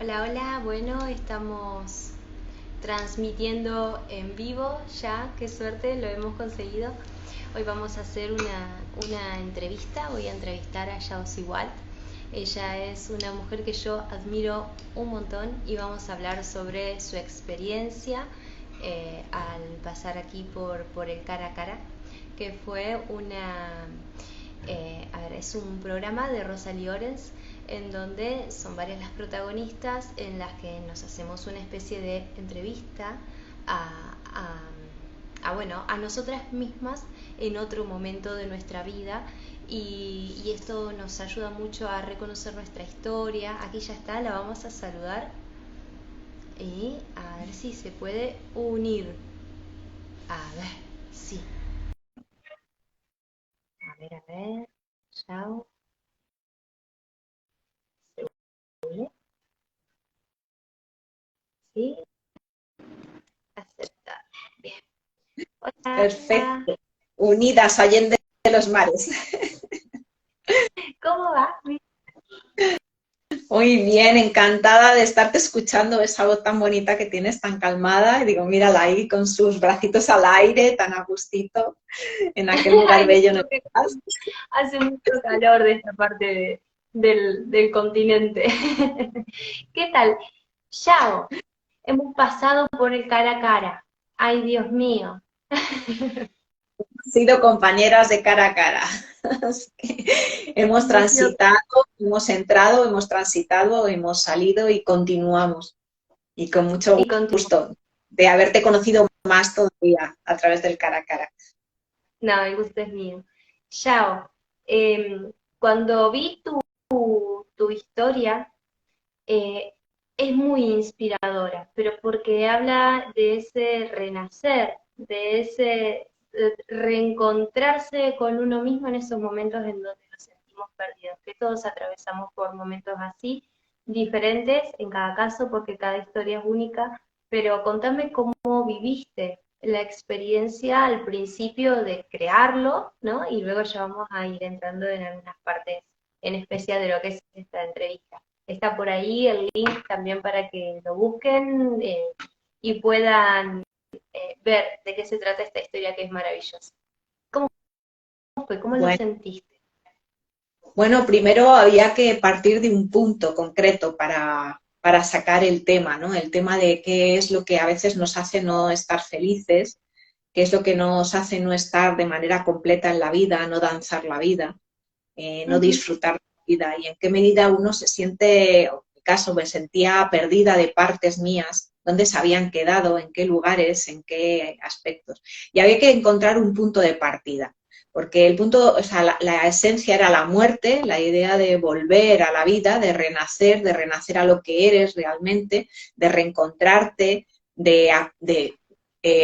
Hola, hola, bueno, estamos transmitiendo en vivo ya, qué suerte, lo hemos conseguido. Hoy vamos a hacer una entrevista, voy a entrevistar a Yao Siwal. Ella es una mujer que yo admiro un montón y vamos a hablar sobre su experiencia al pasar aquí por el cara a cara, que fue es un programa de Rosalie Orens en donde son varias las protagonistas en las que nos hacemos una especie de entrevista a, a nosotras mismas en otro momento de nuestra vida y esto nos ayuda mucho a reconocer nuestra historia. Aquí ya está, la vamos a saludar y a ver si se puede unir. A ver, sí. A ver, chao. ¿Se une? Sí, aceptar. Bien. Hola, Perfecto. Unidas, allende de los mares. ¿cómo va? Muy bien, encantada de estarte escuchando esa voz tan bonita que tienes, tan calmada. Y digo, mírala ahí con sus bracitos al aire, tan a gustito, en aquel lugar Ay, bello en no, el que que estás. hace mucho calor de esta parte del continente. ¿Qué tal? Yao, hemos pasado por el cara a cara. Ay, Dios mío. Hemos sido compañeras de cara a cara. Así que hemos Hemos sido transitado, hemos entrado, hemos transitado, hemos salido y continuamos. Y con mucho y continuamos. gusto de haberte conocido más todavía a través del cara a cara. No, el gusto es mío. Yao, cuando vi tu historia, eh, es muy inspiradora, pero porque habla de ese renacer, de ese reencontrarse con uno mismo en esos momentos en donde nos sentimos perdidos, que todos atravesamos por momentos así, diferentes en cada caso, porque cada historia es única, pero contame cómo viviste la experiencia al principio de crearlo, ¿no? Y luego ya vamos a ir entrando en algunas partes en especial de lo que es esta entrevista. Está por ahí el link también para que lo busquen y puedan ver de qué se trata esta historia que es maravillosa. ¿Cómo fue? ¿Cómo lo Bueno, sentiste? bueno, primero había que partir de un punto concreto para sacar el tema, ¿no? El tema de qué es lo que a veces nos hace no estar felices, qué es lo que nos hace no estar de manera completa en la vida, no danzar la vida, Uh no -huh. disfrutar la vida y en qué medida uno se siente, en mi caso me sentía perdida de partes mías, dónde se habían quedado, en qué lugares, en qué aspectos. Y había que encontrar un punto de partida, porque el punto, o sea, la esencia era la muerte, la idea de volver a la vida, de renacer a lo que eres realmente, de reencontrarte, de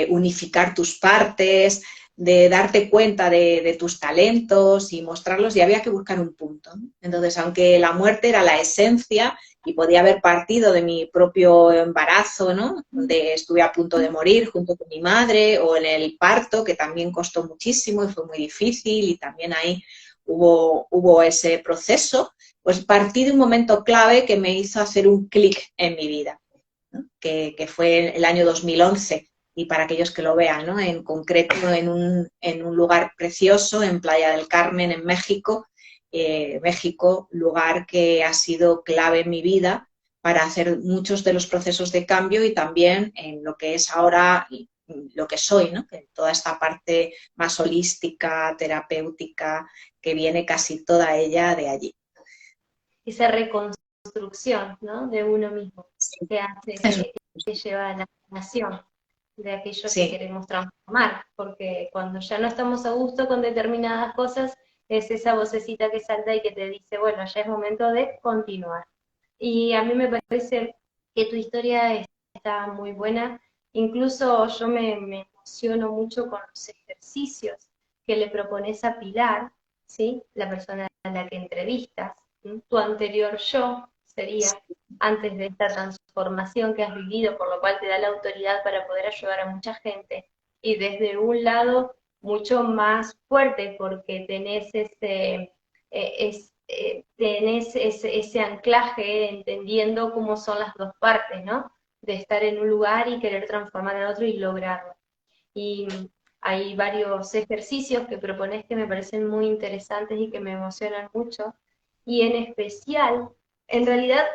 unificar tus partes, de darte cuenta de tus talentos y mostrarlos, y había que buscar un punto, ¿no? Entonces, aunque la muerte era la esencia y podía haber partido de mi propio embarazo, ¿no? Donde estuve a punto de morir junto con mi madre, o en el parto, que también costó muchísimo y fue muy difícil, y también ahí hubo ese proceso, pues partí de un momento clave que me hizo hacer un clic en mi vida, ¿no? Que fue el año 2011, y para aquellos que lo vean, ¿no? En concreto en un lugar precioso, en Playa del Carmen, en México, México, lugar que ha sido clave en mi vida para hacer muchos de los procesos de cambio y también en lo que es ahora lo que soy, ¿no? Que toda esta parte más holística, terapéutica, que viene casi toda ella de allí. Esa reconstrucción, ¿no? De uno mismo Sí, que hace, eso, que lleva a la sanación de aquello que sí. queremos transformar, porque cuando ya no estamos a gusto con determinadas cosas, es esa vocecita que salta y que te dice, bueno, ya es momento de continuar. Y a mí me parece que tu historia está muy buena, incluso yo me emociono mucho con los ejercicios que le propones a Pilar, ¿sí? La persona a la que entrevistas, ¿sí? Tu anterior yo sería antes de esta transformación que has vivido, por lo cual te da la autoridad para poder ayudar a mucha gente. Y desde un lado mucho más fuerte, porque tenés tenés ese anclaje entendiendo cómo son las dos partes, ¿no? De estar en un lugar y querer transformar al otro y lograrlo. Y hay varios ejercicios que propones que me parecen muy interesantes y que me emocionan mucho. Y en especial, en realidad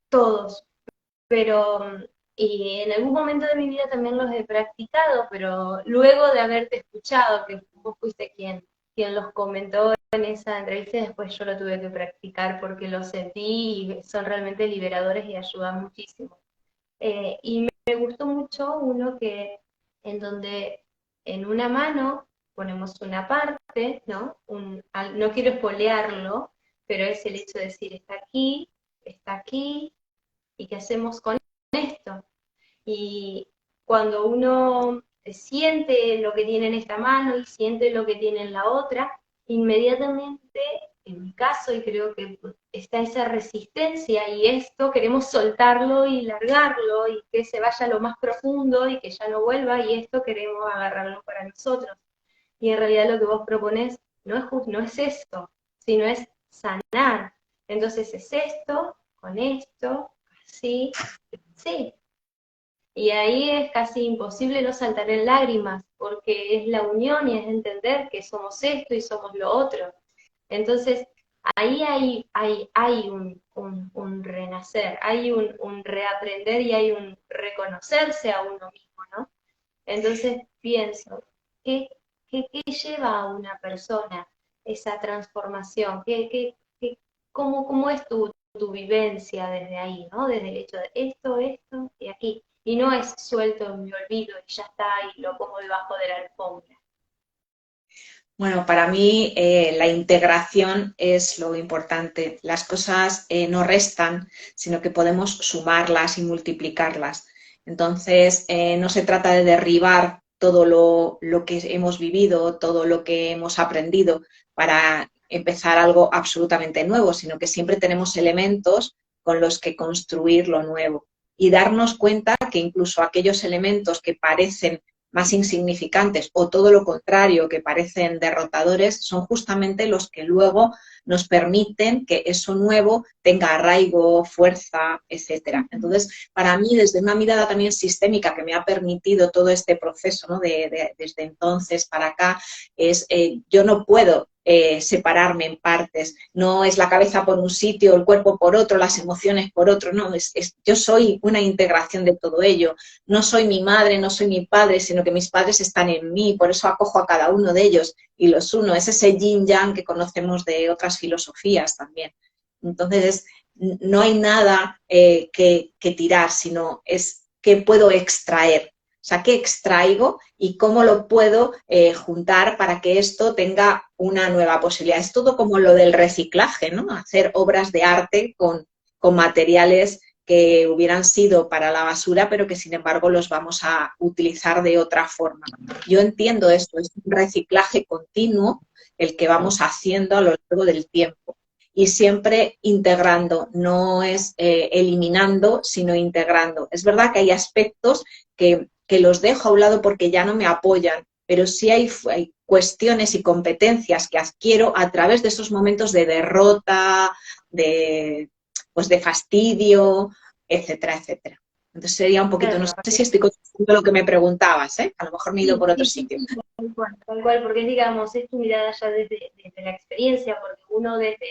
todos, pero y en algún momento de mi vida también los he practicado, pero luego de haberte escuchado, que vos fuiste quien los comentó en esa entrevista, después yo lo tuve que practicar porque lo sentí y son realmente liberadores y ayudan muchísimo. Y me gustó mucho uno que, en donde en una mano ponemos una parte, ¿no? No quiero espolearlo, pero es el hecho de decir, está aquí, ¿y qué hacemos con esto? Y cuando uno siente lo que tiene en esta mano y siente lo que tiene en la otra, inmediatamente, en mi caso, y creo que está esa resistencia y esto, queremos soltarlo y largarlo y que se vaya a lo más profundo y que ya no vuelva y esto queremos agarrarlo para nosotros. Y en realidad lo que vos proponés no es esto, sino es sanar. Entonces es esto, con esto, así, sí, y ahí es casi imposible no saltar en lágrimas, porque es la unión y es entender que somos esto y somos lo otro. Entonces, ahí hay un renacer, hay un reaprender y hay un reconocerse a uno mismo, ¿no? Entonces pienso, ¿qué, qué lleva a una persona esa transformación? ¿Cómo es tu vivencia desde ahí, ¿no? Desde el hecho de esto y aquí. Y no es suelto, me olvido y ya está y lo pongo debajo de la alfombra. Bueno, para mí la integración es lo importante. Las cosas no restan, sino que podemos sumarlas y multiplicarlas. Entonces, no se trata de derribar todo lo que hemos vivido, todo lo que hemos aprendido para empezar algo absolutamente nuevo, sino que siempre tenemos elementos con los que construir lo nuevo y darnos cuenta que incluso aquellos elementos que parecen más insignificantes o todo lo contrario, que parecen derrotadores, son justamente los que luego nos permiten que eso nuevo tenga arraigo, fuerza, etcétera. Entonces, para mí, desde una mirada también sistémica que me ha permitido todo este proceso, ¿no? Desde entonces para acá, es yo no puedo separarme en partes. No es la cabeza por un sitio, el cuerpo por otro, las emociones por otro. No, yo soy una integración de todo ello. No soy mi madre, no soy mi padre, sino que mis padres están en mí. Por eso acojo a cada uno de ellos y los uno. Es ese yin-yang que conocemos de otras filosofías también. Entonces, no hay nada que tirar, sino es qué puedo extraer. O sea, qué extraigo y cómo lo puedo juntar para que esto tenga una nueva posibilidad. Es todo como lo del reciclaje, ¿no? Hacer obras de arte con materiales que hubieran sido para la basura, pero que sin embargo los vamos a utilizar de otra forma. Yo entiendo esto, es un reciclaje continuo el que vamos haciendo a lo largo del tiempo y siempre integrando, no es eliminando, sino integrando. Es verdad que hay aspectos que los dejo a un lado porque ya no me apoyan, pero sí hay cuestiones y competencias que adquiero a través de esos momentos de derrota, pues de fastidio, etcétera, etcétera. Entonces sería un poquito, Claro, no sé aparte, si estoy contestando lo que me preguntabas, ¿eh? A lo mejor me he ido sí, por otro sí, sí, sitio. sí, tal cual, porque digamos, es tu mirada ya desde la experiencia, porque uno desde,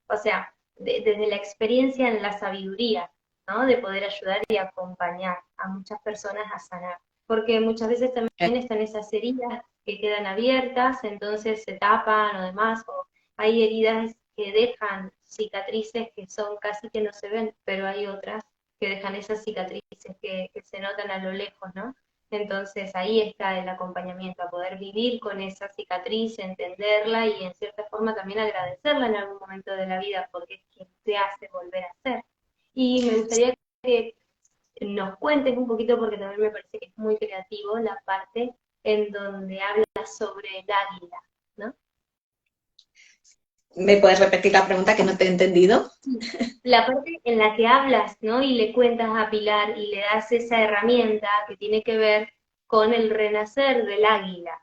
o sea, desde la experiencia en la sabiduría, ¿no? De poder ayudar y acompañar a muchas personas a sanar. Porque muchas veces también están esas heridas que quedan abiertas, entonces se tapan o demás, o hay heridas que dejan cicatrices que son casi que no se ven, pero hay otras que dejan esas cicatrices que se notan a lo lejos, ¿no? Entonces ahí está el acompañamiento, a poder vivir con esa cicatriz, entenderla y en cierta forma también agradecerla en algún momento de la vida, porque es quien te hace volver a ser. Y me gustaría que nos cuentes un poquito, porque también me parece que es muy creativo, la parte en donde hablas sobre el águila, ¿no? ¿Me puedes repetir la pregunta que no te he entendido? La parte en la que hablas, ¿no? Y le cuentas a Pilar y le das esa herramienta que tiene que ver con el renacer del águila.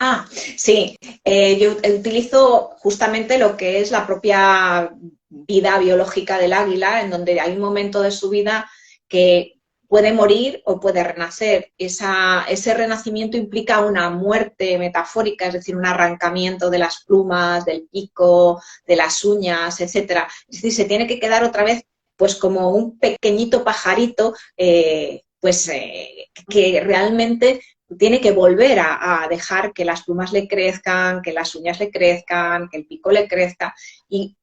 Ah, sí, yo utilizo justamente lo que es la propia vida biológica del águila, en donde hay un momento de su vida que puede morir o puede renacer. Ese renacimiento implica una muerte metafórica, es decir, un arrancamiento de las plumas, del pico, de las uñas, etcétera. Es decir, se tiene que quedar otra vez pues como un pequeñito pajarito, que realmente tiene que volver a dejar que las plumas le crezcan, que las uñas le crezcan, que el pico le crezca y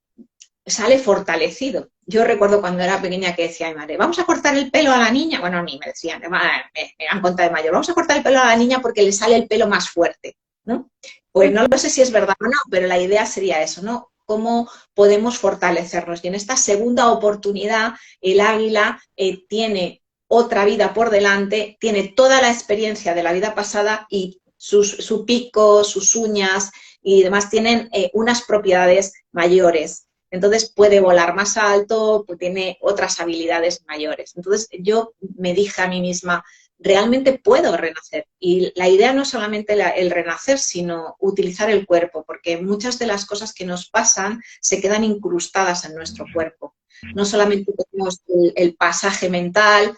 sale fortalecido. Yo recuerdo cuando era pequeña que decía mi madre, vamos a cortar el pelo a la niña. Bueno, a mí me decían, me han contado de mayor, vamos a cortar el pelo a la niña porque le sale el pelo más fuerte, ¿no? Pues no lo sé si es verdad o no, pero la idea sería eso, ¿no? Cómo podemos fortalecernos. Y en esta segunda oportunidad, el águila tiene otra vida por delante, tiene toda la experiencia de la vida pasada y su pico, sus uñas y demás tienen unas propiedades mayores. Entonces puede volar más alto, pues tiene otras habilidades mayores. Entonces yo me dije a mí misma, realmente puedo renacer. Y la idea no es solamente el renacer, sino utilizar el cuerpo, porque muchas de las cosas que nos pasan se quedan incrustadas en nuestro cuerpo. No solamente tenemos el pasaje mental,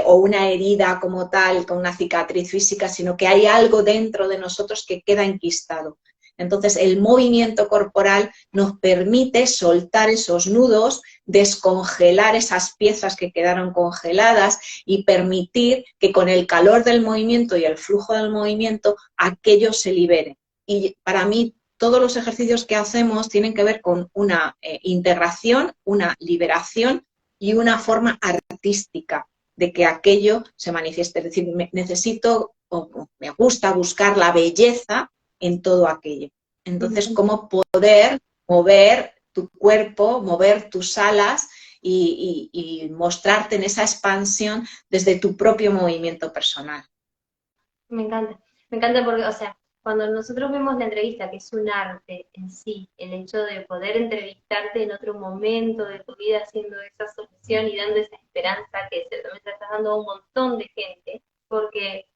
o una herida como tal, con una cicatriz física, sino que hay algo dentro de nosotros que queda enquistado. Entonces, el movimiento corporal nos permite soltar esos nudos, descongelar esas piezas que quedaron congeladas y permitir que con el calor del movimiento y el flujo del movimiento, aquello se libere. Y para mí, todos los ejercicios que hacemos tienen que ver con una integración, una liberación y una forma artística de que aquello se manifieste. Es decir, necesito o me gusta buscar la belleza en todo aquello. Entonces, cómo poder mover tu cuerpo, mover tus alas y mostrarte en esa expansión desde tu propio movimiento personal. Me encanta porque, o sea, cuando nosotros vemos la entrevista, que es un arte en sí, el hecho de poder entrevistarte en otro momento de tu vida haciendo esa solución y dando esa esperanza que ciertamente estás dando a un montón de gente, porque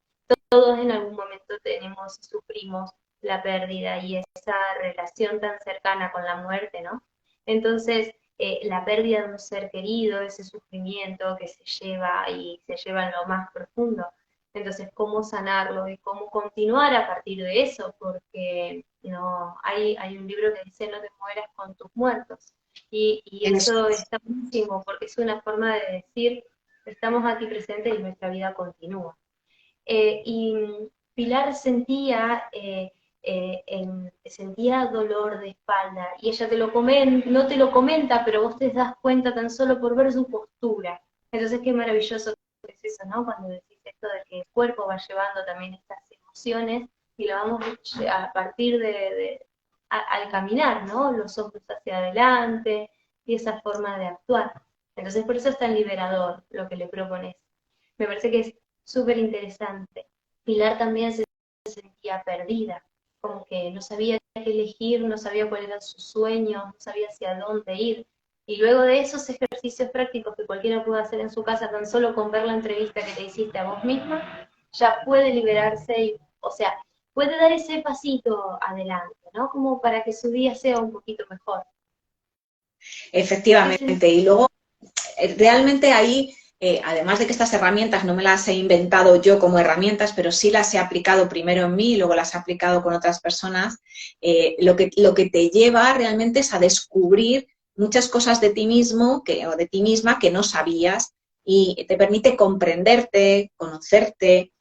todos en algún momento tenemos y sufrimos la pérdida y esa relación tan cercana con la muerte, ¿no? Entonces, la pérdida de un ser querido, ese sufrimiento que se lleva y se lleva en lo más profundo. Entonces, cómo sanarlo y cómo continuar a partir de eso, porque no hay un libro que dice no te mueras con tus muertos. Y Eso eso es. está buenísimo, porque es una forma de decir, estamos aquí presentes y nuestra vida continúa. Y Pilar sentía dolor de espalda y ella no te lo comenta, pero vos te das cuenta tan solo por ver su postura. Entonces qué maravilloso que es eso, ¿no? Cuando decís esto de que el cuerpo va llevando también estas emociones y lo vamos a partir al caminar, ¿no? Los ojos hacia adelante y esa forma de actuar. Entonces por eso es tan liberador lo que le propones. Me parece que es súper interesante. Pilar también se sentía perdida, como que no sabía qué elegir, no sabía cuáles eran sus sueños, no sabía hacia dónde ir. Y luego de esos ejercicios prácticos que cualquiera puede hacer en su casa, tan solo con ver la entrevista que te hiciste a vos misma, ya puede liberarse y, o sea, puede dar ese pasito adelante, ¿no? Como para que su día sea un poquito mejor. Efectivamente. Y luego, realmente ahí, además de que estas herramientas no me las he inventado yo como herramientas, pero sí las he aplicado primero en mí y luego las he aplicado con otras personas, lo que te lleva realmente es a descubrir muchas cosas de ti mismo o de ti misma que no sabías y te permite comprenderte, conocerte,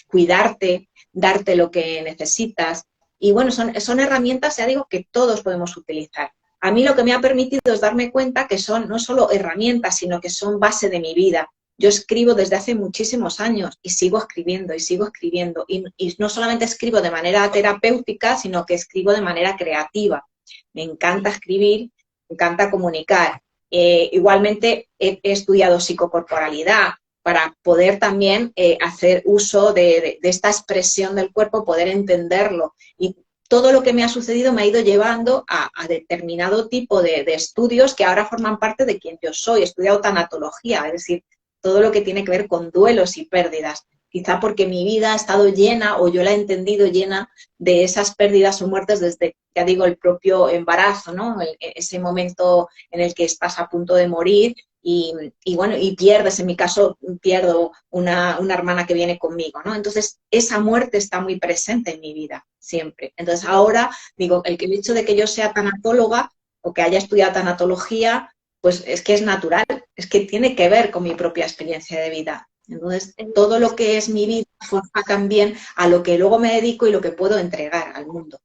cuidarte, darte lo que necesitas. Y bueno, son herramientas, ya digo, que todos podemos utilizar. A mí lo que me ha permitido es darme cuenta que son no solo herramientas, sino que son base de mi vida. Yo escribo desde hace muchísimos años y sigo escribiendo y sigo escribiendo. Y no solamente escribo de manera terapéutica, sino que escribo de manera creativa. Me encanta escribir, me encanta comunicar. Igualmente he estudiado psicocorporalidad para poder también hacer uso de esta expresión del cuerpo, poder entenderlo. Y todo lo que me ha sucedido me ha ido llevando a determinado tipo de estudios que ahora forman parte de quien yo soy. He estudiado tanatología, es decir, todo lo que tiene que ver con duelos y pérdidas. quizá porque mi vida ha estado llena, o yo la he entendido llena, de esas pérdidas o muertes desde, ya digo, el propio embarazo, ¿no? Ese momento en el que estás a punto de morir y bueno, y pierdes, en mi caso, pierdo una hermana que viene conmigo, ¿no? Entonces, esa muerte está muy presente en mi vida, siempre. Entonces, ahora, digo, el hecho de que yo sea tanatóloga o que haya estudiado tanatología, pues es que es natural, es que tiene que ver con mi propia experiencia de vida. Entonces, todo lo que es mi vida forma también a lo que luego me dedico y lo que puedo entregar al mundo.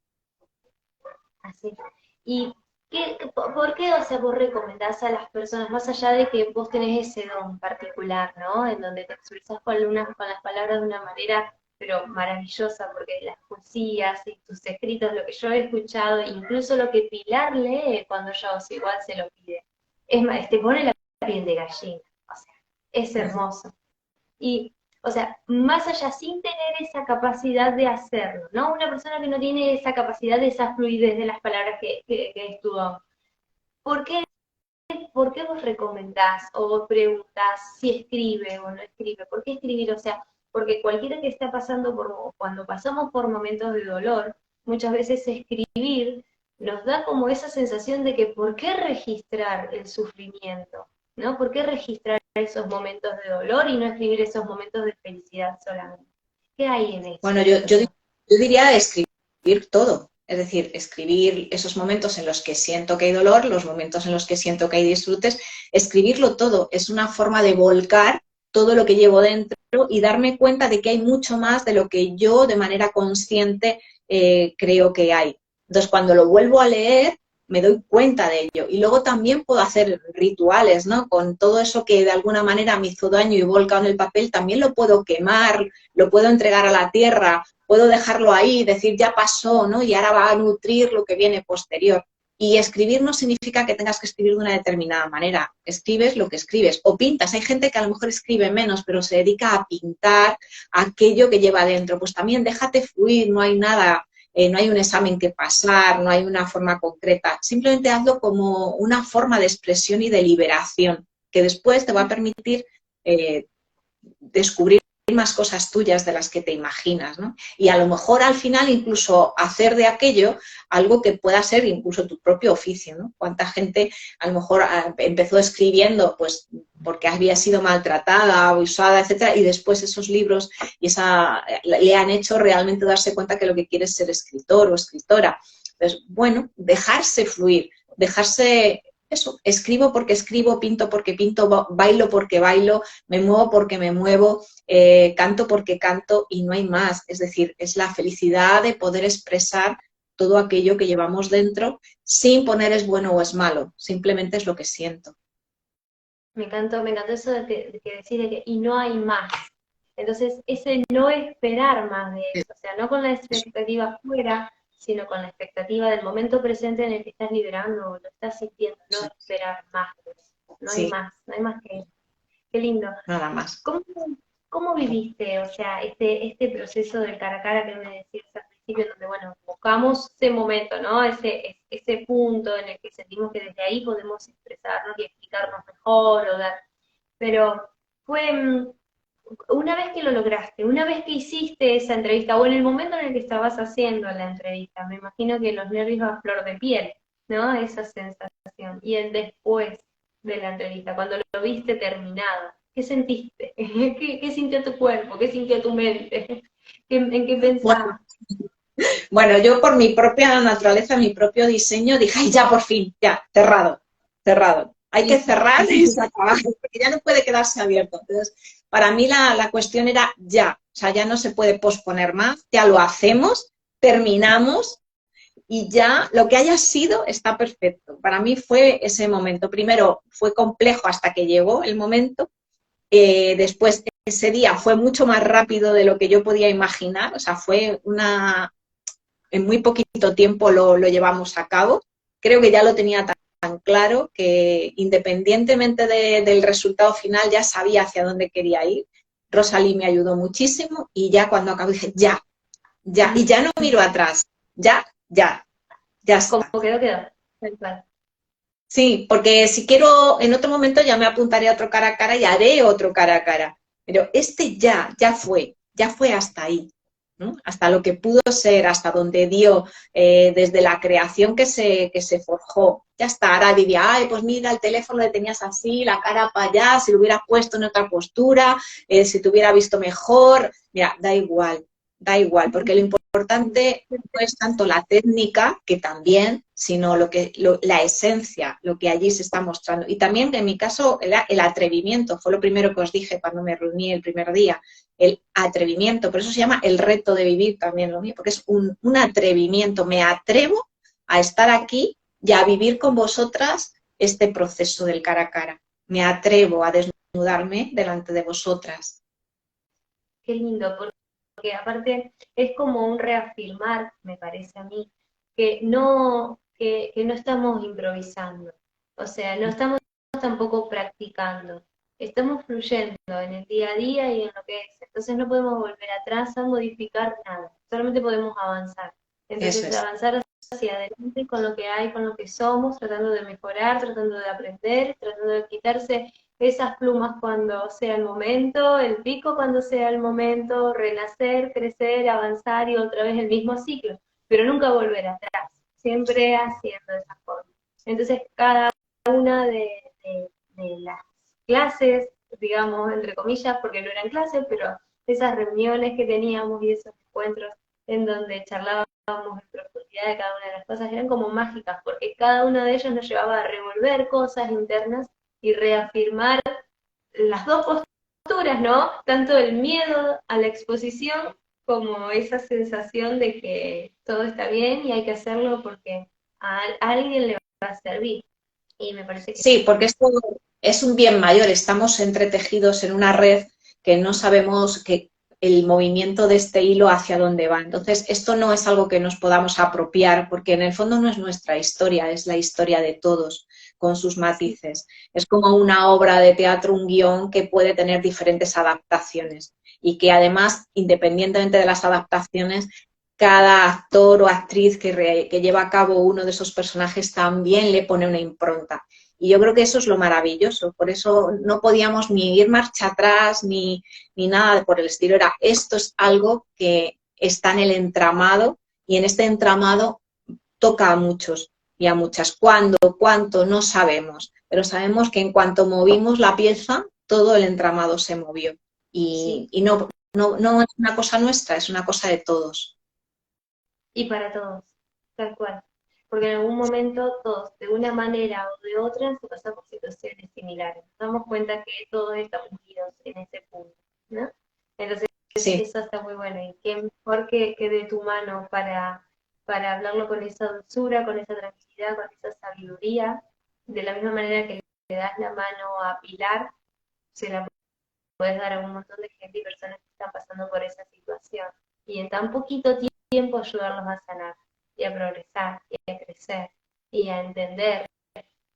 Así. ¿Y por qué, o sea, vos recomendás a las personas, más allá de que vos tenés ese don particular, ¿no? En donde te expresás con las palabras de una manera, pero maravillosa, porque las poesías y tus escritos, lo que yo he escuchado, incluso lo que Pilar lee cuando ella os igual se lo pide, es más, te pone la piel de gallina, o sea, es hermoso. Y, o sea, más allá, sin tener esa capacidad de hacerlo, ¿no? Una persona que no tiene esa capacidad de esa fluidez de las palabras que estudió, ¿por qué, ¿por qué vos recomendás o vos preguntás si escribe o no escribe? ¿Por qué escribir? O sea, porque cualquiera que está pasando por, cuando pasamos por momentos de dolor, muchas veces escribir nos da como esa sensación de que ¿por qué registrar el sufrimiento? ¿No? ¿Por qué registrar esos momentos de dolor y no escribir esos momentos de felicidad solamente? ¿Qué hay en eso? Bueno, yo diría escribir todo. Es decir, escribir esos momentos en los que siento que hay dolor, los momentos en los que siento que hay disfrutes, escribirlo todo. Es una forma de volcar todo lo que llevo dentro y darme cuenta de que hay mucho más de lo que yo de manera consciente creo que hay. Entonces, cuando lo vuelvo a leer, me doy cuenta de ello. Y luego también puedo hacer rituales, ¿no? Con todo eso que de alguna manera me hizo daño y volcado en el papel, también lo puedo quemar, lo puedo entregar a la tierra, puedo dejarlo ahí, decir ya pasó, ¿no? Y ahora va a nutrir lo que viene posterior. Y escribir no significa que tengas que escribir de una determinada manera. Escribes lo que escribes. O pintas. Hay gente que a lo mejor escribe menos, pero se dedica a pintar aquello que lleva dentro. Pues también déjate fluir, no hay nada, no hay un examen que pasar, no hay una forma concreta. Simplemente hazlo como una forma de expresión y de liberación, que después te va a permitir descubrir más cosas tuyas de las que te imaginas, ¿no? Y a lo mejor al final incluso hacer de aquello algo que pueda ser incluso tu propio oficio, ¿no? Cuánta gente a lo mejor empezó escribiendo pues porque había sido maltratada, abusada, etcétera, y después esos libros y le han hecho realmente darse cuenta que lo que quiere es ser escritor o escritora. Entonces, bueno, dejarse fluir, dejarse eso, escribo porque escribo, pinto porque pinto, bailo porque bailo, me muevo porque me muevo, canto porque canto y no hay más. Es decir, es la felicidad de poder expresar todo aquello que llevamos dentro sin poner es bueno o es malo, simplemente es lo que siento. Me encantó eso de que decir de que, y no hay más. Entonces, ese no esperar más de eso, o sea, no con la expectativa fuera, sino con la expectativa del momento presente en el que estás liberando, lo estás sintiendo, no esperar más de eso. No hay Sí, más, no hay más que eso. Qué lindo. nada más. ¿Cómo, cómo viviste, o sea, este proceso del cara a cara que me decías al principio, donde, bueno, buscamos ese momento, ¿no? Ese punto en el que sentimos que desde ahí podemos expresarnos y explicarnos mejor o dar. Pero fue una vez que lo lograste, una vez que hiciste esa entrevista, o en el momento en el que estabas haciendo la entrevista, me imagino que los nervios a flor de piel, ¿no? Esa sensación. Y el después de la entrevista, cuando lo viste terminado, ¿qué sentiste? ¿Qué sintió tu cuerpo? ¿Qué sintió tu mente? ¿En qué Bueno, pensabas? bueno, yo por mi propia naturaleza, mi propio diseño, dije, ay, ya por fin, ya, cerrado, cerrado. Hay que cerrar y se acaba, porque ya no puede quedarse abierto. Entonces, para mí la cuestión era ya, o sea, ya no se puede posponer más, ya lo hacemos, terminamos y ya lo que haya sido está perfecto. Para mí fue ese momento. Primero fue complejo hasta que llegó el momento. Después ese día fue mucho más rápido de lo que yo podía imaginar. O sea, en muy poquito tiempo lo llevamos a cabo. Creo que ya lo tenía tan claro que independientemente del resultado final ya sabía hacia dónde quería ir. Rosalí me ayudó muchísimo y ya cuando acabé dije, ya, ya, y ya no miro atrás, ya, ya, ya Como está. quedó, quedó. Tal cual. Sí, porque si quiero, en otro momento ya me apuntaré a otro cara a cara y haré otro cara a cara. pero este ya fue hasta ahí, ¿no? Hasta lo que pudo ser, hasta donde dio, desde la creación que se forjó. Ya está, ahora diría, ay, pues mira, el teléfono le tenías así, la cara para allá, si lo hubieras puesto en otra postura, si te hubiera visto mejor, mira, da igual, porque lo importante no es tanto la técnica, que también, sino la esencia, lo que allí se está mostrando. Y también, en mi caso, el atrevimiento, fue lo primero que os dije cuando me reuní el primer día, el atrevimiento, por eso se llama el reto de vivir también lo mío, porque es un atrevimiento, me atrevo a estar aquí y a vivir con vosotras este proceso del cara a cara, me atrevo a desnudarme delante de vosotras. Qué lindo, porque aparte es como un reafirmar, me parece a mí, que no estamos improvisando, o sea, no estamos tampoco practicando, estamos fluyendo en el día a día y en lo que es, entonces no podemos volver atrás a modificar nada, solamente podemos avanzar. Eso Entonces es, avanzar hacia adelante con lo que hay, con lo que somos, tratando de mejorar, tratando de aprender, tratando de quitarse esas plumas cuando sea el momento, el pico cuando sea el momento, renacer, crecer, avanzar y otra vez el mismo ciclo, pero nunca volver atrás, siempre haciendo esa forma. Entonces, cada una de las clases, digamos, entre comillas, porque no eran clases, pero esas reuniones que teníamos y esos encuentros en donde charlábamos en profundidad de cada una de las cosas, eran como mágicas, porque cada uno de ellos nos llevaba a revolver cosas internas y reafirmar las dos posturas, ¿no? Tanto el miedo a la exposición como esa sensación de que todo está bien y hay que hacerlo porque a alguien le va a servir. Y me parece que sí, porque esto es un bien mayor, estamos entretejidos en una red que no sabemos que el movimiento de este hilo hacia dónde va. Entonces, esto no es algo que nos podamos apropiar, porque en el fondo no es nuestra historia, es la historia de todos, con sus sí, matices. Es como una obra de teatro, un guión que puede tener diferentes adaptaciones y que además, independientemente de las adaptaciones, cada actor o actriz que lleva a cabo uno de esos personajes también le pone una impronta. Y yo creo que eso es lo maravilloso, por eso no podíamos ni ir marcha atrás ni nada por el estilo. Era, esto es algo que está en el entramado y en este entramado toca a muchos y a muchas. ¿Cuándo? ¿Cuánto? No sabemos, pero sabemos que en cuanto movimos la pieza, todo el entramado se movió. sí, Y no es una cosa nuestra, es una cosa de todos. y para todos, tal cual. Porque en algún momento todos, de una manera o de otra, se pasan por situaciones similares. Nos damos cuenta que todos estamos unidos en ese punto, ¿no? Entonces, Sí. eso está muy bueno. Y qué mejor que de tu mano para hablarlo con esa dulzura, con esa tranquilidad, con esa sabiduría, de la misma manera que le das la mano a Pilar, se la puedes dar a un montón de gente y personas que están pasando por esa situación. Y en tan poquito tiempo ayudarlos a sanar y a progresar y a crecer y a entender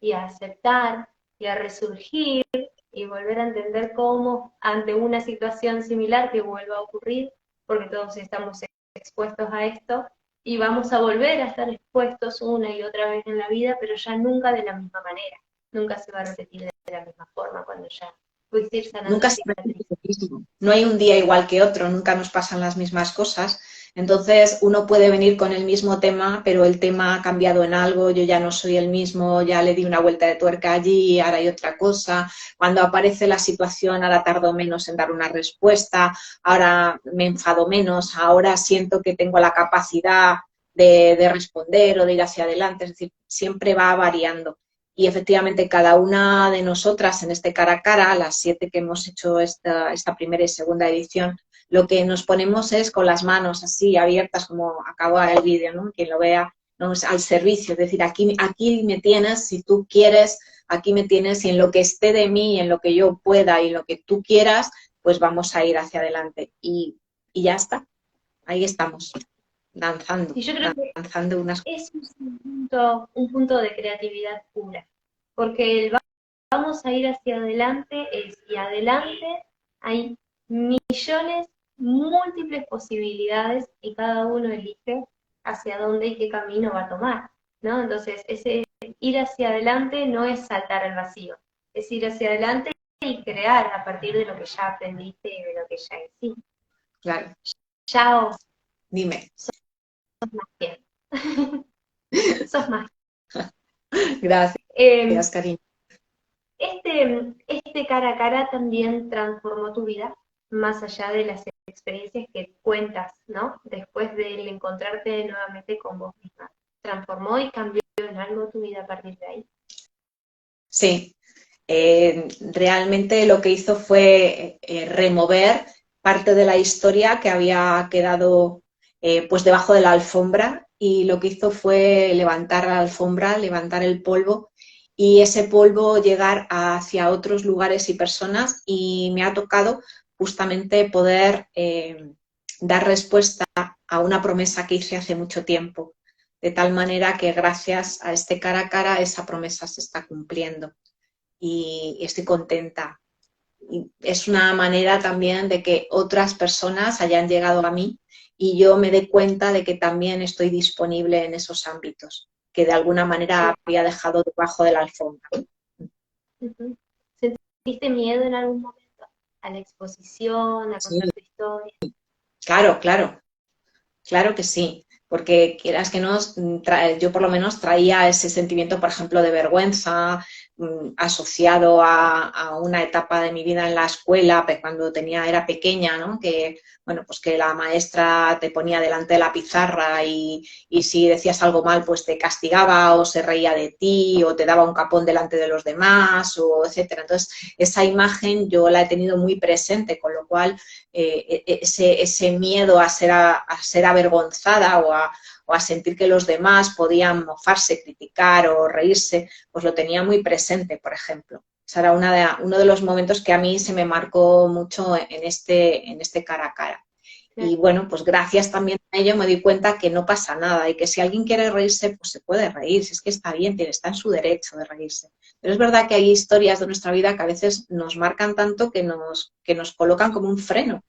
y a aceptar y a resurgir y volver a entender cómo ante una situación similar que vuelva a ocurrir, porque todos estamos expuestos a esto y vamos a volver a estar expuestos una y otra vez en la vida, pero ya nunca de la misma manera, nunca se va a repetir de la misma forma cuando ya pudiste ir sanando Nunca se repite cicatrices. lo mismo. No hay un día igual que otro, nunca nos pasan las mismas cosas. Entonces, uno puede venir con el mismo tema, pero el tema ha cambiado en algo, yo ya no soy el mismo, ya le di una vuelta de tuerca allí, ahora hay otra cosa. Cuando aparece la situación, ahora tardo menos en dar una respuesta, ahora me enfado menos, ahora siento que tengo la capacidad de responder o de ir hacia adelante. Es decir, siempre va variando. Y efectivamente cada una de nosotras en este cara a cara, las 7 que hemos hecho esta primera y segunda edición, lo que nos ponemos es con las manos así abiertas, como acaba el vídeo, ¿no? Quien lo vea, ¿no? Es al servicio, es decir, aquí me tienes, si tú quieres, aquí me tienes y en lo que esté de mí, en lo que yo pueda y en lo que tú quieras, pues vamos a ir hacia adelante. Y ya está, ahí estamos, danzando, Y yo creo que danzando unas. eso es un punto de creatividad pura, porque el vamos a ir hacia adelante es, y adelante hay millones, múltiples posibilidades y cada uno elige hacia dónde y qué camino va a tomar, ¿no? Entonces, ese ir hacia adelante no es saltar al vacío, es ir hacia adelante y crear a partir de lo que ya aprendiste y de lo que ya hiciste. Claro. Chao. Dime. Sos más bien. Sos más. Gracias, cariño. Este cara a cara también transformó tu vida, más allá de las experiencias que cuentas, ¿no? Después de encontrarte nuevamente con vos misma. ¿Transformó y cambió en algo tu vida a partir de ahí? Sí, realmente lo que hizo fue remover parte de la historia que había quedado pues debajo de la alfombra, y lo que hizo fue levantar la alfombra, levantar el polvo, y ese polvo llegar hacia otros lugares y personas, y me ha tocado justamente poder dar respuesta a una promesa que hice hace mucho tiempo, de tal manera que gracias a este cara a cara esa promesa se está cumpliendo y estoy contenta. Y es una manera también de que otras personas hayan llegado a mí y yo me dé cuenta de que también estoy disponible en esos ámbitos, que de alguna manera había dejado debajo de la alfombra. ¿Sentiste miedo en algún momento a la exposición, a Sí, contar tu historia? claro, claro. Claro que sí, porque quieras que no, yo por lo menos traía ese sentimiento, por ejemplo, de vergüenza asociado a una etapa de mi vida en la escuela, cuando era pequeña, ¿no? Que, bueno, pues que la maestra te ponía delante de la pizarra y si decías algo mal, pues te castigaba o se reía de ti o te daba un capón delante de los demás, o etcétera. Entonces, esa imagen yo la he tenido muy presente, con lo cual ese miedo a ser avergonzada o a sentir que los demás podían mofarse, criticar o reírse, pues lo tenía muy presente, por ejemplo. Ese era uno de los momentos que a mí se me marcó mucho en este cara a cara. Y bueno, pues gracias también a ello me di cuenta que no pasa nada y que si alguien quiere reírse, pues se puede reír, si es que está bien, está en su derecho de reírse. Pero es verdad que hay historias de nuestra vida que a veces nos marcan tanto que nos colocan como un freno,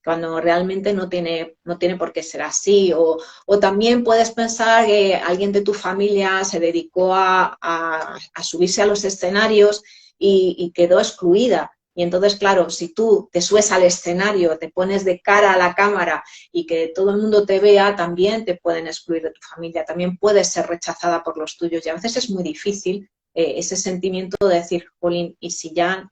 cuando realmente no tiene por qué ser así. O también puedes pensar que alguien de tu familia se dedicó a subirse a los escenarios y quedó excluida. Y entonces, claro, si tú te subes al escenario, te pones de cara a la cámara y que todo el mundo te vea, también te pueden excluir de tu familia, también puedes ser rechazada por los tuyos. Y a veces es muy difícil ese sentimiento de decir, jolín, ¿y si ya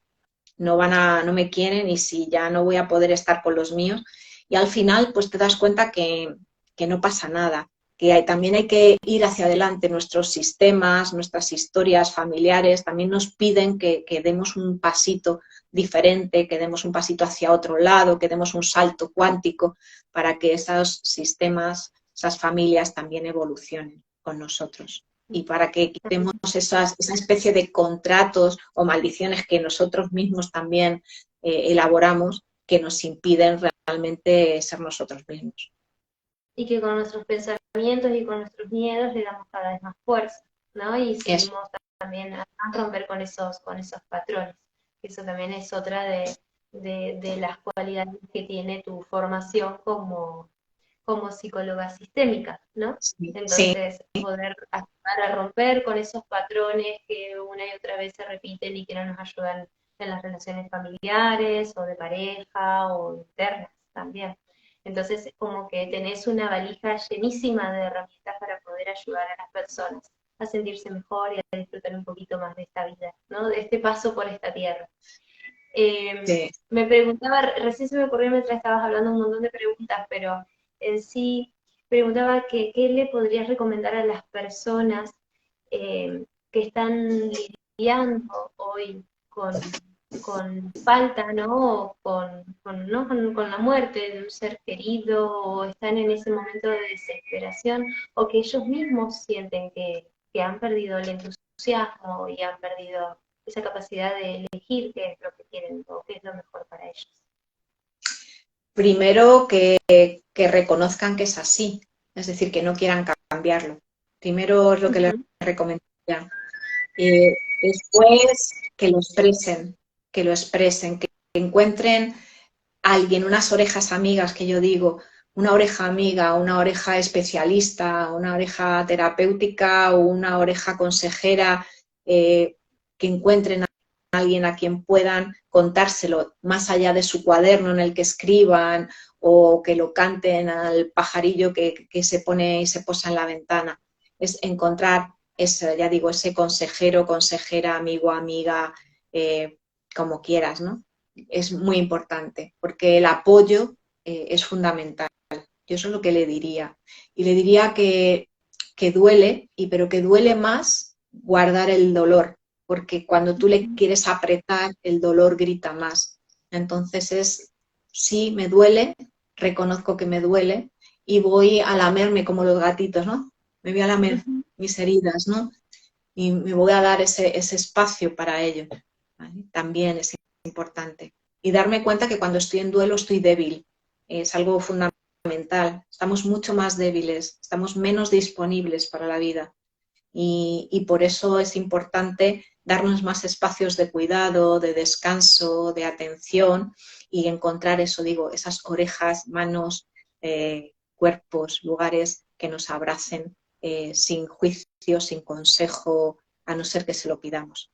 no me quieren y si ya no voy a poder estar con los míos? Y al final pues te das cuenta que no pasa nada, que también hay que ir hacia adelante. Nuestros sistemas, nuestras historias familiares también nos piden que demos un pasito diferente, que demos un pasito hacia otro lado, que demos un salto cuántico para que esos sistemas, esas familias también evolucionen con nosotros, y para que quitemos esa especie de contratos o maldiciones que nosotros mismos también elaboramos, que nos impiden realmente ser nosotros mismos. Y que con nuestros pensamientos y con nuestros miedos le damos cada vez más fuerza, ¿no? Y Eso. seguimos también a romper con esos patrones. Eso también es otra de las cualidades que tiene tu formación como psicóloga sistémica, ¿no? Sí, sí, Entonces, poder ayudar a romper con esos patrones que una y otra vez se repiten y que no nos ayudan en las relaciones familiares o de pareja o internas también. Entonces, como que tenés una valija llenísima de herramientas para poder ayudar a las personas a sentirse mejor y a disfrutar un poquito más de esta vida, ¿no? De este paso por esta tierra. sí. Me preguntaba, recién se me ocurrió mientras estabas hablando un montón de preguntas, pero en sí preguntaba que, qué le podrías recomendar a las personas que están lidiando hoy con falta, ¿no? ¿no? Con la muerte de un ser querido, o están en ese momento de desesperación, o que ellos mismos sienten que han perdido el entusiasmo y han perdido esa capacidad de elegir qué es lo que quieren o qué es lo mejor para ellos. Primero que reconozcan que es así, es decir, que no quieran cambiarlo. Primero es lo que les recomendaría. Después que lo expresen, que encuentren a alguien, unas orejas amigas, que yo digo, una oreja amiga, una oreja especialista, una oreja terapéutica o una oreja consejera, que encuentren a alguien a quien puedan contárselo, más allá de su cuaderno en el que escriban o que lo canten al pajarillo que se pone y se posa en la ventana. Es encontrar ese, ya digo, ese consejero, consejera, amigo, amiga, como quieras, ¿no? Es muy importante, porque el apoyo es fundamental. Yo eso es lo que le diría. Y le diría que duele, pero que duele más guardar el dolor, porque cuando tú le quieres apretar, el dolor grita más. Entonces sí, me duele, reconozco que me duele y voy a lamerme como los gatitos, ¿no? Me voy a lamer mis heridas, ¿no? Y me voy a dar ese espacio para ello, ¿vale? También es importante. Y darme cuenta que cuando estoy en duelo estoy débil. Es algo fundamental. Estamos mucho más débiles, estamos menos disponibles para la vida. Y por eso es importante darnos más espacios de cuidado, de descanso, de atención y encontrar eso, digo, esas orejas, manos, cuerpos, lugares que nos abracen sin juicio, sin consejo, a no ser que se lo pidamos.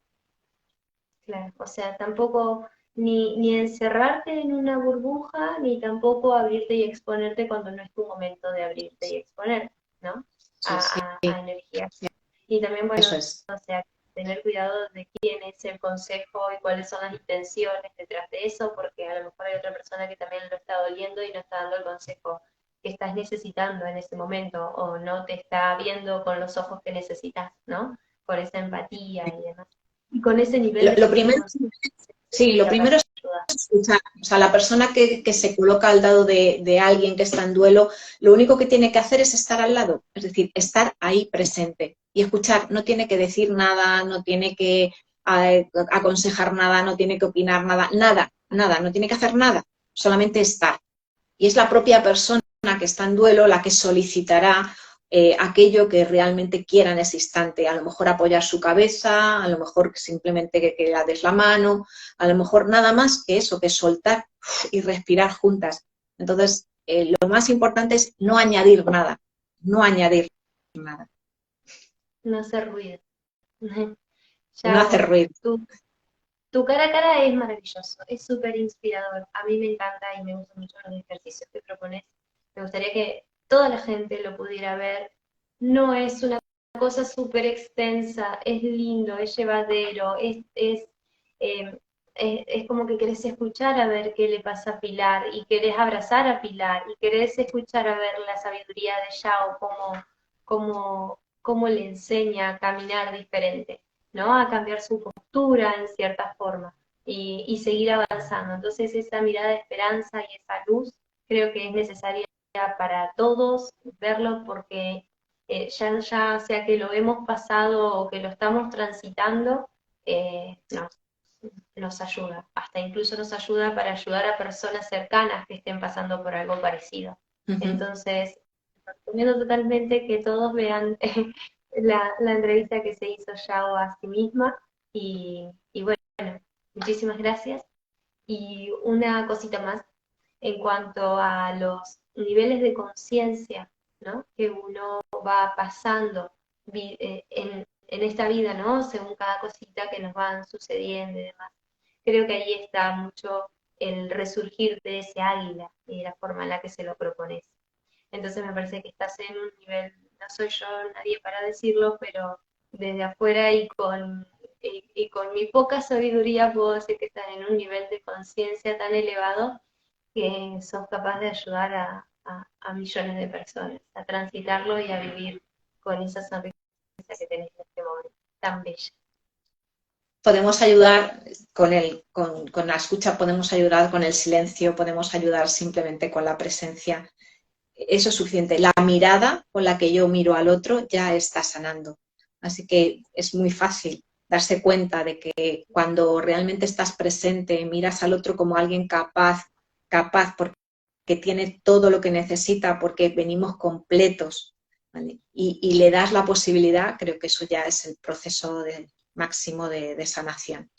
Claro, o sea, tampoco ni encerrarte en una burbuja, ni tampoco abrirte y exponerte cuando no es tu momento de abrirte y exponer, ¿no? Sí, sí, A energías. Y también, bueno, eso es. o sea, tener cuidado de quién es el consejo y cuáles son las intenciones detrás de eso, porque a lo mejor hay otra persona que también lo está doliendo y no está dando el consejo que estás necesitando en ese momento, o no te está viendo con los ojos que necesitas, ¿no? Por esa empatía y demás. Y con ese nivel de Lo primero, sí, lo capaz primero es de ayudar. escuchar. O sea, la persona que se coloca al lado de alguien que está en duelo, lo único que tiene que hacer es estar al lado, es decir, estar ahí presente y escuchar. No tiene que decir nada, no tiene que aconsejar nada, no tiene que opinar nada, nada, nada, no tiene que hacer nada, solamente estar. Y es la propia persona que está en duelo la que solicitará aquello que realmente quiera en ese instante. A lo mejor apoyar su cabeza, a lo mejor simplemente que la des la mano, a lo mejor nada más que eso, que soltar y respirar juntas. Entonces, lo más importante es no añadir nada, no añadir nada, No hacer ruido. no hacer Yao, ruido. tu cara a cara es maravilloso, es súper inspirador. A mí me encanta y me gustan mucho los ejercicios que propones. Me gustaría que toda la gente lo pudiera ver. No es una cosa súper extensa, es lindo, es llevadero, eh, es como que querés escuchar a ver qué le pasa a Pilar y querés abrazar a Pilar y querés escuchar a ver la sabiduría de Yao, cómo le enseña a caminar diferente, ¿no? A cambiar su postura en cierta forma y seguir avanzando. Entonces esa mirada de esperanza y esa luz creo que es necesaria para todos verlo porque ya sea que lo hemos pasado o que lo estamos transitando, nos ayuda. Hasta incluso nos ayuda para ayudar a personas cercanas que estén pasando por algo parecido. Uh -huh. Entonces, recomiendo totalmente que todos vean la entrevista que se hizo Yao a sí misma y bueno, muchísimas gracias. Y una cosita más en cuanto a los niveles de conciencia, ¿no? Que uno va pasando en esta vida, ¿no? Según cada cosita que nos van sucediendo y demás. Creo que ahí está mucho el resurgir de ese águila y de la forma en la que se lo propones. Entonces me parece que estás en un nivel, no soy yo nadie para decirlo, pero desde afuera y con mi poca sabiduría puedo decir que estás en un nivel de conciencia tan elevado que sos capaz de ayudar a millones de personas a transitarlo y a vivir con esa sonrisa que tenés en este momento tan bella. Podemos ayudar con la escucha, podemos ayudar con el silencio, podemos ayudar simplemente con la presencia. Eso es suficiente. La mirada con la que yo miro al otro ya está sanando. Así que es muy fácil darse cuenta de que cuando realmente estás presente, miras al otro como alguien capaz porque tiene todo lo que necesita, porque venimos completos, ¿vale? Y le das la posibilidad, creo que eso ya es el proceso máximo de sanación.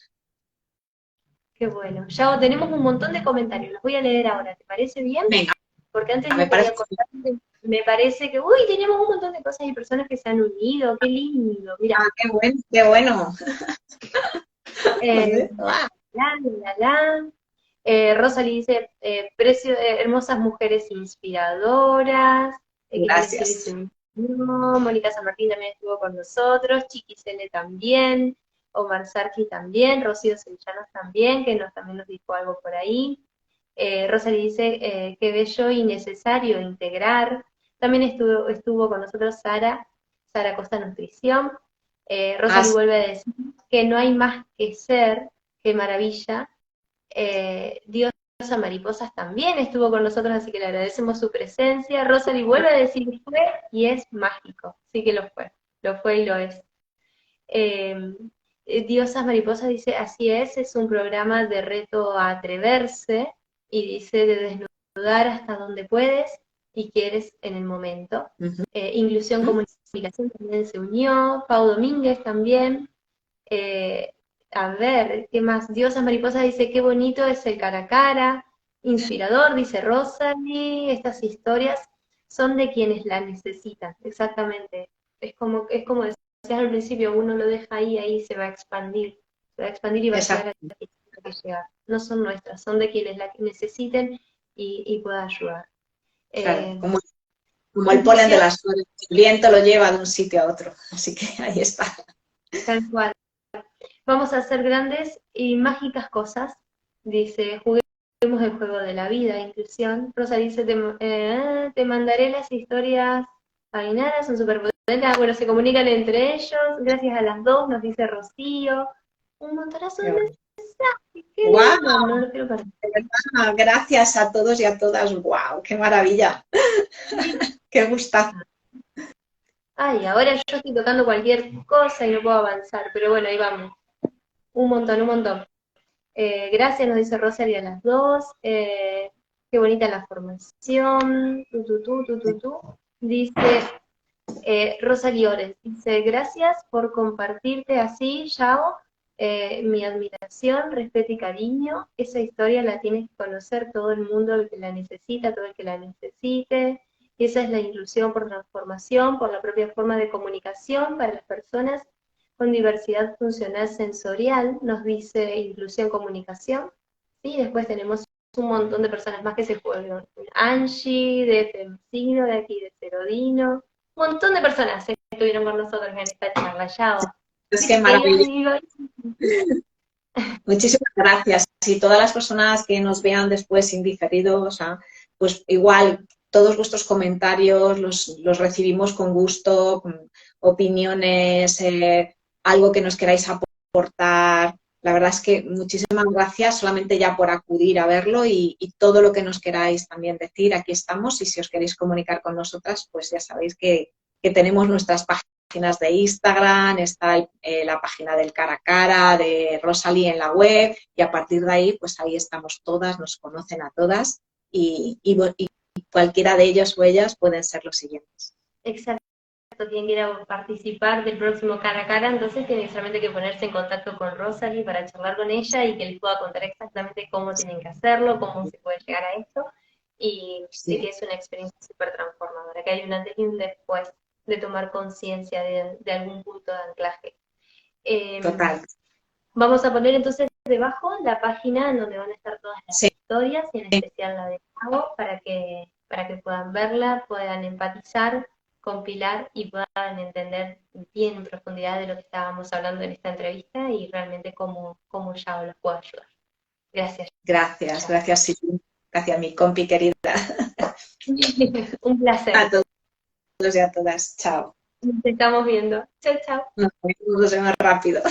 Qué bueno. Ya tenemos un montón de comentarios, los voy a leer ahora, ¿te parece bien? Venga, Porque antes me no quería parece. contar, me parece que, uy, tenemos un montón de cosas y personas que se han unido, qué lindo, mira. Ah, qué bueno, qué bueno. Eh, Rosalie dice, hermosas mujeres inspiradoras, que quiere decir Gracias. ese mismo. Mónica San Martín también estuvo con nosotros, Chiqui Cele también, Omar Sarki también, Rocío Sevillanos también, que también nos dijo algo por ahí. Rosalie dice, qué bello y necesario integrar. También estuvo con nosotros Sara Costa Nutrición. Rosalie vuelve a decir que no hay más que ser, qué maravilla. Diosa Mariposas también estuvo con nosotros, así que le agradecemos su presencia. Rosalie vuelve a decir que fue y es mágico, sí que lo fue y lo es. Diosas Mariposas dice, así es un programa de reto a atreverse, y dice de desnudar hasta donde puedes y quieres en el momento. Inclusión Comunicación también se unió, Pau Domínguez también. A ver, ¿qué más? Diosa Mariposa dice, qué bonito es el cara a cara, inspirador, dice Rosalie, estas historias son de quienes la necesitan, exactamente. Es como decías al principio, uno lo deja ahí se va a expandir y va a llegar a la que tiene que llegar. No son nuestras, son de quienes la necesiten y pueda ayudar. Claro, como el polen de las flores, el viento lo lleva de un sitio a otro, así que ahí está. Tal cual. Vamos a hacer grandes y mágicas cosas, dice, juguemos el juego de la vida, inclusión. Rosa dice, te mandaré las historias Ainara, son súper potentes. Bueno, se comunican entre ellos, gracias a las dos, nos dice Rocío. Un montonazo de mensajes, qué ¡Guau! lindo, no lo quiero perder. Gracias a todos y a todas, ¡guau! ¡Qué maravilla! ¡Qué gustazo! Ay, ahora yo estoy tocando cualquier cosa y no puedo avanzar, pero bueno, ahí vamos. Un montón, un montón. Gracias, nos dice Rosalie a las dos. Qué bonita la formación. Dice Rosalie Ores. Dice, gracias por compartirte así, Yao. Mi admiración, respeto y cariño. Esa historia la tiene que conocer todo el mundo, el que la necesita, todo el que la necesite. Esa es la inclusión por transformación, por la propia forma de comunicación para las personas con diversidad funcional sensorial, nos dice Inclusión Comunicación. ¿Sí? Después tenemos un montón de personas más que se fueron. Angie, de Femsigno, de aquí de Cerodino. Un montón de personas que estuvieron con nosotros en esta charla. Yao. Es que maravilloso. Muchísimas gracias. Y todas las personas que nos vean después indiferidos, pues igual todos vuestros comentarios los recibimos con gusto, opiniones, algo que nos queráis aportar. La verdad es que muchísimas gracias solamente ya por acudir a verlo y todo lo que nos queráis también decir, aquí estamos, y si os queréis comunicar con nosotras, pues ya sabéis que tenemos nuestras páginas de Instagram, está la página del cara a cara, de Rosalie en la web, y a partir de ahí, pues ahí estamos todas, nos conocen a todas, y cualquiera de ellos o ellas pueden ser los siguientes. Exacto. Quien quiera participar del próximo cara a cara, entonces tiene solamente que ponerse en contacto con Rosalie para charlar con ella y que les pueda contar exactamente cómo tienen que hacerlo, cómo se puede llegar a esto, y sí que es una experiencia súper transformadora, que hay un antes y un después de tomar conciencia de algún punto de anclaje. Total. Vamos a poner entonces debajo la página en donde van a estar todas las historias, y en especial la de Gabo, para que puedan verla, puedan empatizar, compilar y puedan entender bien en profundidad de lo que estábamos hablando en esta entrevista y realmente cómo Yao los puede ayudar. Gracias. Gracias, Silvia. Gracias, mi compi querida. Un placer. A todos y a todas. Chao. Nos estamos viendo. Chao, chao. Nos vemos rápido.